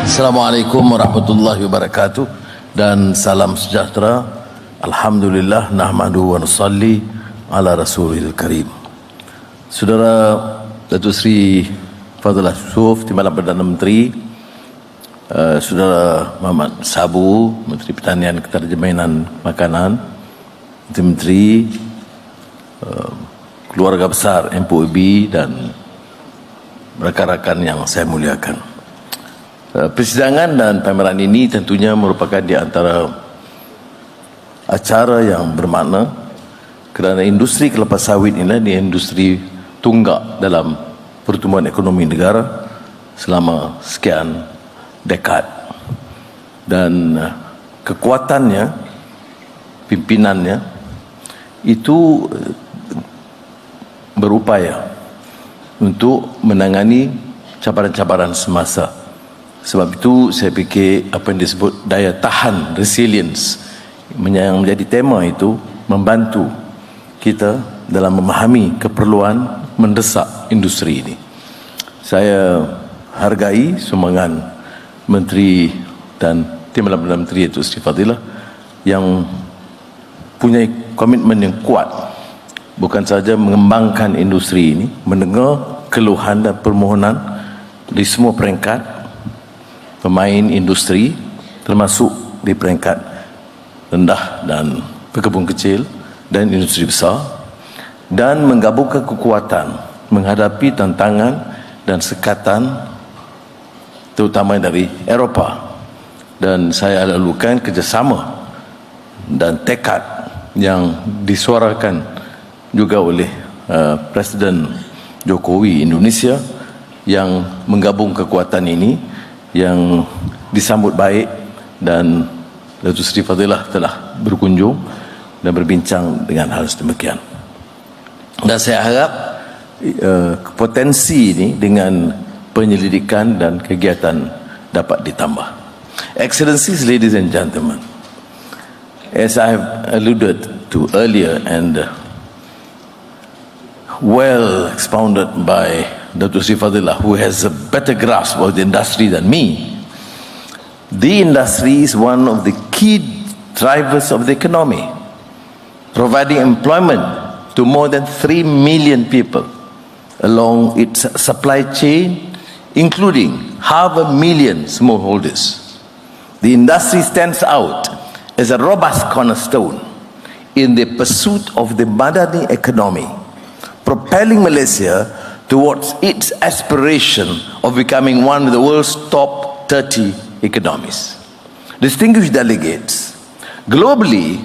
Assalamualaikum warahmatullahi wabarakatuh dan salam sejahtera. Alhamdulillah nahmadu wa nusalli ala rasulil karim. Saudara Datuk Seri Fadhil Yusuf, Timbalan Perdana Menteri, Saudara Muhammad Sabu, Menteri Pertanian Keterjaminan Makanan, Menteri, keluarga besar MPOB dan rakan-rakan yang saya muliakan. Persidangan dan pameran ini tentunya merupakan di antara acara yang bermakna kerana industri kelapa sawit ini adalah industri tunggak dalam pertumbuhan ekonomi negara selama sekian dekad, dan kekuatannya, pimpinannya itu berupaya untuk menangani cabaran-cabaran semasa. Sebab itu saya fikir apa yang disebut daya tahan, resilience, yang menjadi tema itu membantu kita dalam memahami keperluan mendesak industri ini. Saya hargai sumbangan Menteri dan Timbalan Perdana Menteri itu Sri Fadilah yang punya komitmen yang kuat, bukan saja mengembangkan industri ini, mendengar keluhan dan permohonan di semua peringkat pemain industri, termasuk di peringkat rendah dan berkebun kecil dan industri besar, dan menggabungkan kekuatan menghadapi tantangan dan sekatan terutama dari Eropah. Dan saya lalukan kerjasama dan tekad yang disuarakan juga oleh Presiden Jokowi Indonesia yang menggabung kekuatan ini, yang disambut baik, dan Datuk Seri Fadilah telah berkunjung dan berbincang dengan hal sedemikian. Dan saya harap potensi ini dengan penyelidikan dan kegiatan dapat ditambah. Excellencies, ladies and gentlemen, as I have alluded to earlier and well expounded by Dr. Sri Fadilah, who has a better grasp of the industry than me, the industry is one of the key drivers of the economy, providing employment to more than 3 million people along its supply chain, including 500,000 smallholders. The industry stands out as a robust cornerstone in the pursuit of the Madani economy, propelling Malaysia towards its aspiration of becoming one of the world's top 30 economies. Distinguished delegates, globally,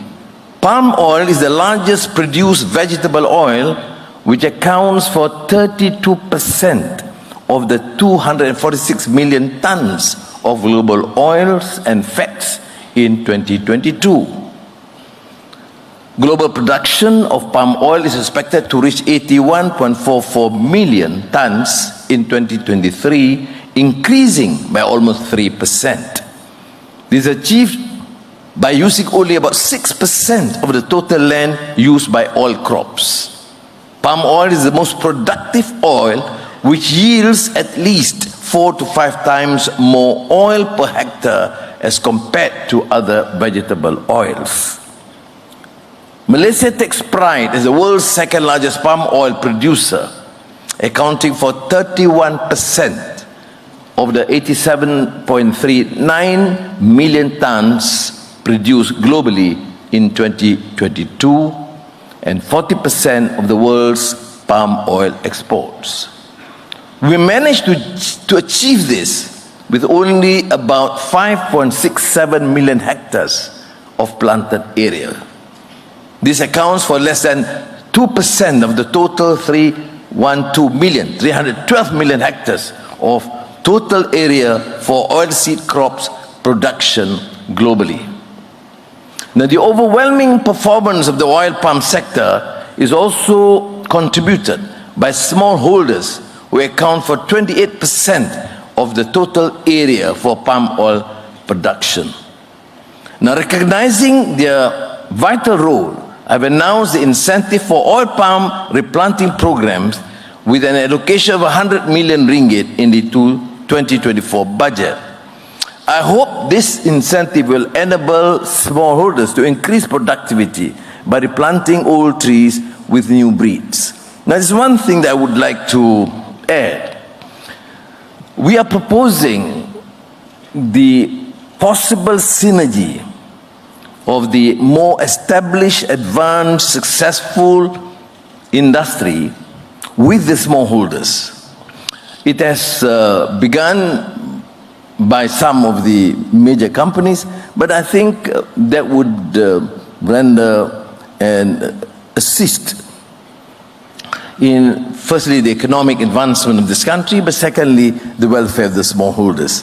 palm oil is the largest produced vegetable oil, which accounts for 32% of the 246 million tons of global oils and fats in 2022. Global production of palm oil is expected to reach 81.44 million tons in 2023, increasing by almost 3%. This is achieved by using only about 6% of the total land used by oil crops. Palm oil is the most productive oil, which yields at least 4 to 5 times more oil per hectare as compared to other vegetable oils. Malaysia takes pride as the world's second largest palm oil producer, accounting for 31% of the 87.39 million tons produced globally in 2022 and 40% of the world's palm oil exports. We managed to achieve this with only about 5.67 million hectares of planted area. This accounts for less than 2% of the total 312 million hectares of total area for oilseed crops production globally. Now, the overwhelming performance of the oil palm sector is also contributed by smallholders, who account for 28% of the total area for palm oil production. Now, recognizing their vital role, I've announced the incentive for oil palm replanting programs with an allocation of 100 million ringgit in the 2024 budget. I hope this incentive will enable smallholders to increase productivity by replanting old trees with new breeds. Now, there's one thing that I would like to add. We are proposing the possible synergy of the more established, advanced, successful industry with the smallholders. It has begun by some of the major companies, but I think that would render and assist in, firstly, the economic advancement of this country, but secondly, the welfare of the smallholders.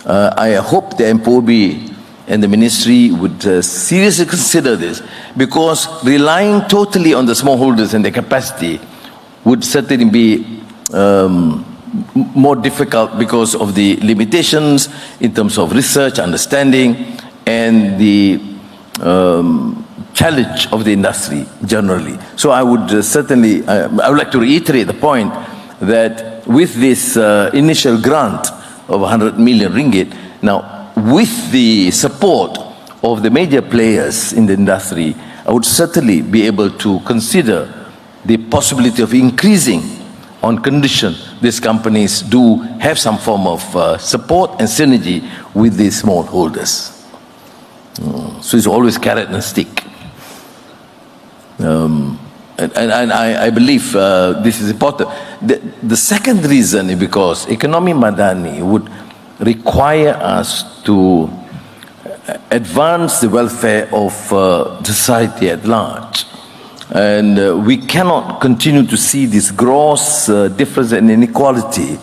I hope the MPOB and the ministry would seriously consider this, because relying totally on the smallholders and their capacity would certainly be more difficult because of the limitations in terms of research, understanding, and the challenge of the industry generally. So I would certainly, I would like to reiterate the point that with this initial grant of 100 million ringgit, now with the support of the major players in the industry, I would certainly be able to consider the possibility of increasing on condition these companies do have some form of support and synergy with the smallholders. So it's always carrot and stick. And I believe this is important. The second reason is because economy madani would require us to advance the welfare of society at large. And we cannot continue to see this gross difference and inequality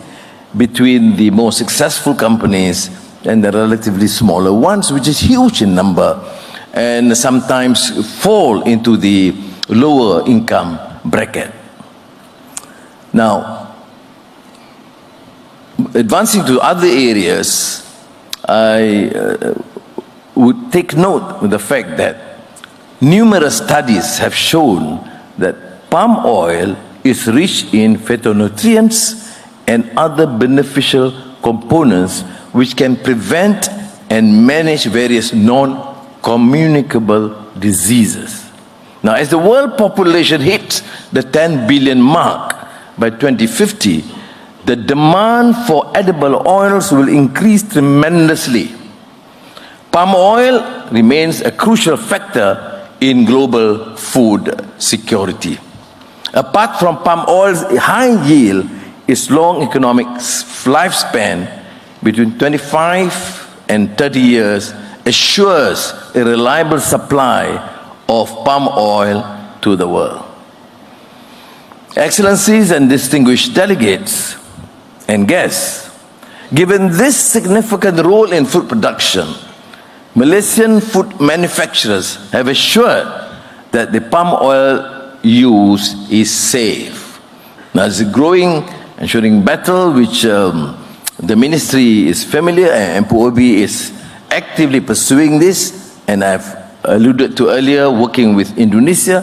between the more successful companies and the relatively smaller ones, which is huge in number, and sometimes fall into the lower income bracket. Now, advancing to other areas, I would take note of the fact that numerous studies have shown that palm oil is rich in phytonutrients and other beneficial components which can prevent and manage various non-communicable diseases. Now, as the world population hits the 10 billion mark by 2050, the demand for edible oils will increase tremendously. Palm oil remains a crucial factor in global food security. Apart from palm oil's high yield, its long economic lifespan between 25 and 30 years assures a reliable supply of palm oil to the world. Excellencies and distinguished delegates and guests, given this significant role in food production, Malaysian food manufacturers have assured that the palm oil use is safe. Now, it's a growing and shooting battle which the ministry is familiar, and MPOB is actively pursuing this, and I've alluded to earlier, working with Indonesia,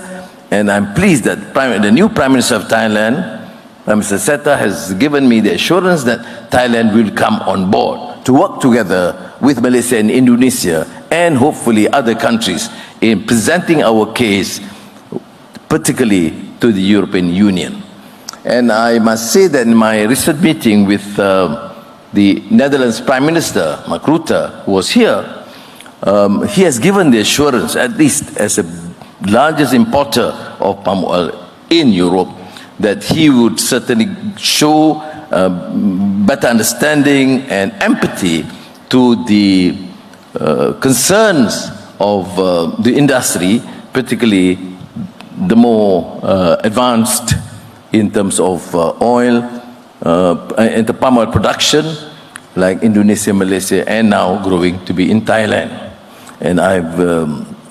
and I'm pleased that the new Prime Minister of Thailand, Prime Minister Seta, has given me the assurance that Thailand will come on board to work together with Malaysia and Indonesia and hopefully other countries in presenting our case, particularly to the European Union. And I must say that in my recent meeting with the Netherlands Prime Minister, Mark Rutte, who was here, he has given the assurance, at least as the largest importer of palm oil in Europe, that he would certainly show better understanding and empathy to the concerns of the industry, particularly the more advanced in terms of oil and the palm oil production, like Indonesia, Malaysia, and now growing to be in Thailand. And I've,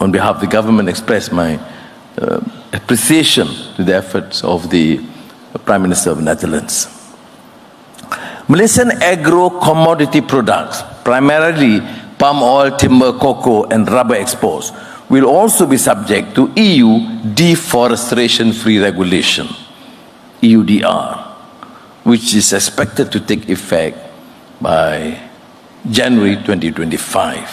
on behalf of the government, expressed my appreciation to the efforts of the Prime Minister of the Netherlands. Malaysian agro-commodity products, primarily palm oil, timber, cocoa, and rubber exports, will also be subject to EU deforestation-free regulation, EUDR, which is expected to take effect by January 2025.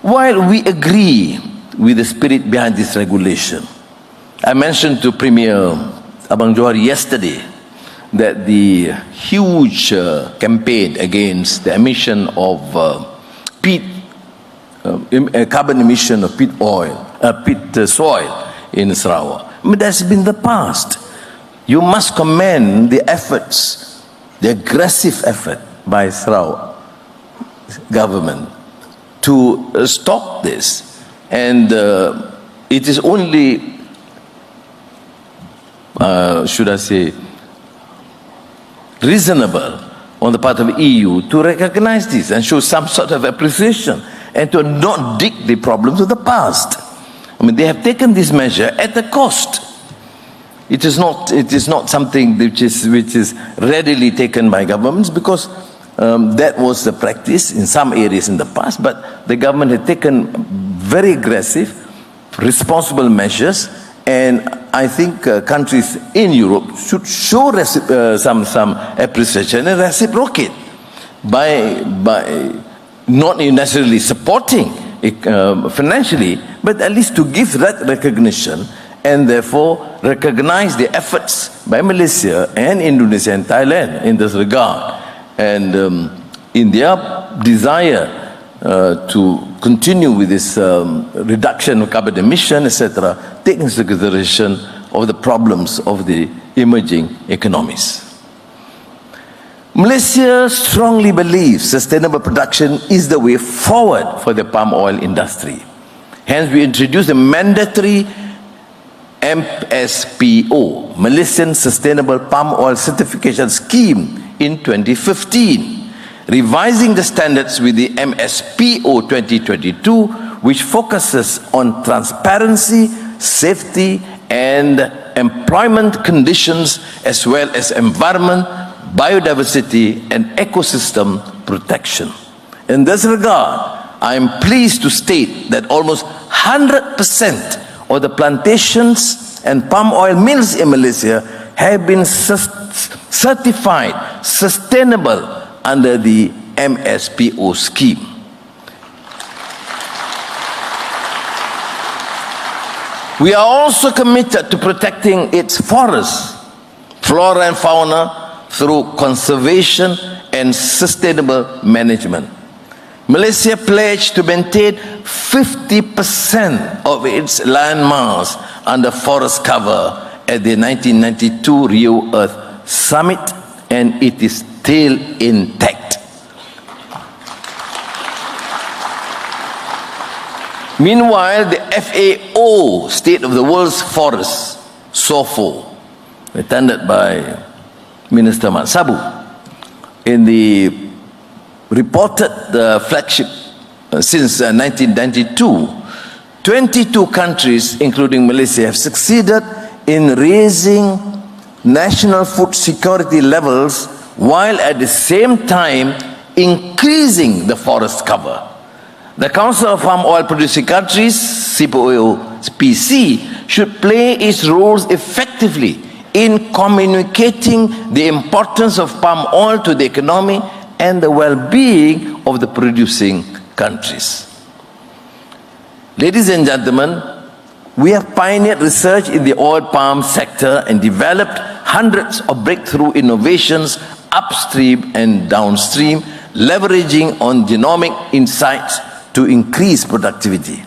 While we agree with the spirit behind this regulation, I mentioned to Premier Abang Johari yesterday that the huge campaign against the emission of carbon emission of peat soil in Sarawak, that's been the past. You must commend the efforts, the aggressive effort by Sarawak government to stop this, and it is only, should I say, reasonable on the part of EU to recognize this and show some sort of appreciation and to not dig the problems of the past. I mean, they have taken this measure at a cost. It is not something which is readily taken by governments, because that was the practice in some areas in the past, but the government had taken very aggressive, responsible measures, and I think countries in Europe should show some appreciation and reciprocate by not necessarily supporting it, financially, but at least to give that recognition, and therefore recognize the efforts by Malaysia and Indonesia and Thailand in this regard, and in their desire to continue with this reduction of carbon emission, etc., taking into consideration of the problems of the emerging economies. Malaysia strongly believes sustainable production is the way forward for the palm oil industry. Hence, we introduced a mandatory MSPO, Malaysian Sustainable Palm Oil Certification Scheme, in 2015, revising the standards with the MSPO 2022, which focuses on transparency, safety, and employment conditions, as well as environment, biodiversity, and ecosystem protection. In this regard, I am pleased to state that almost 100% of the plantations and palm oil mills in Malaysia have been certified sustainable under the MSPO scheme. We are also committed to protecting its forests, flora and fauna through conservation and sustainable management. Malaysia pledged to maintain 50% of its land mass under forest cover at the 1992 Rio Earth Summit, and it is still intact. Meanwhile, the FAO, State of the World's Forests, SOFO, attended by Minister Mat Sabu, in the reported flagship since 1992, 22 countries, including Malaysia, have succeeded in raising national food security levels while at the same time increasing the forest cover. The Council of Palm Oil Producing Countries, CPOPC, should play its roles effectively in communicating the importance of palm oil to the economy and the well-being of the producing countries. Ladies and gentlemen, we have pioneered research in the oil palm sector and developed hundreds of breakthrough innovations upstream and downstream, leveraging on genomic insights to increase productivity.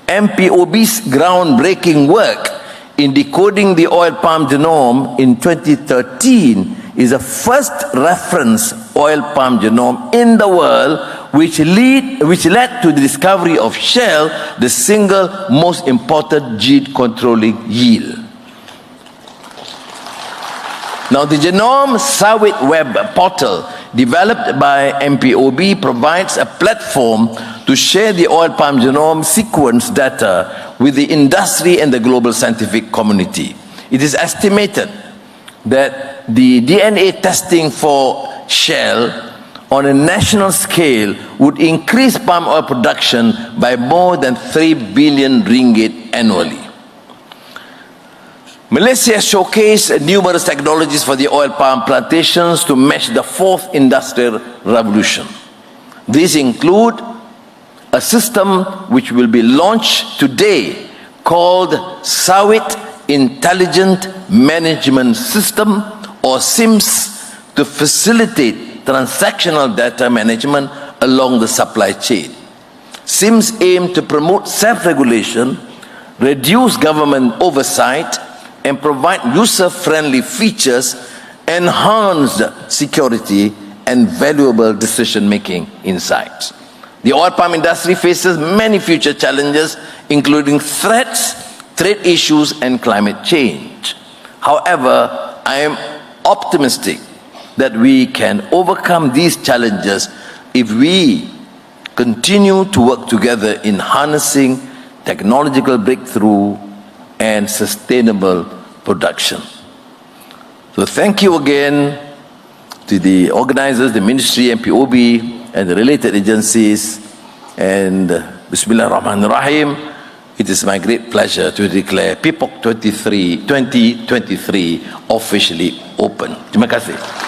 MPOB's groundbreaking work in decoding the oil palm genome in 2013 is the first reference oil palm genome in the world, which led to the discovery of Shell, the single most important gene controlling yield. Now, the Genome Sawit web portal developed by MPOB provides a platform to share the oil palm genome sequence data with the industry and the global scientific community. It is estimated that the DNA testing for Shell on a national scale would increase palm oil production by more than 3 billion ringgit annually. Malaysia showcased numerous technologies for the oil palm plantations to match the fourth industrial revolution. These include a system which will be launched today called Sawit Intelligent Management System, or SIMS, to facilitate transactional data management along the supply chain. SIMS aim to promote self-regulation, reduce government oversight, and provide user-friendly features, enhanced security, and valuable decision-making insights. The oil palm industry faces many future challenges, including threats, trade issues, and climate change. However, I am optimistic that we can overcome these challenges if we continue to work together in harnessing technological breakthrough and sustainable production. So thank you again to the organizers, the ministry, MPOB, and the related agencies. And Bismillah ar-Rahman ar-Rahim, it is my great pleasure to declare PIPOC 2023 officially open. Terima kasih.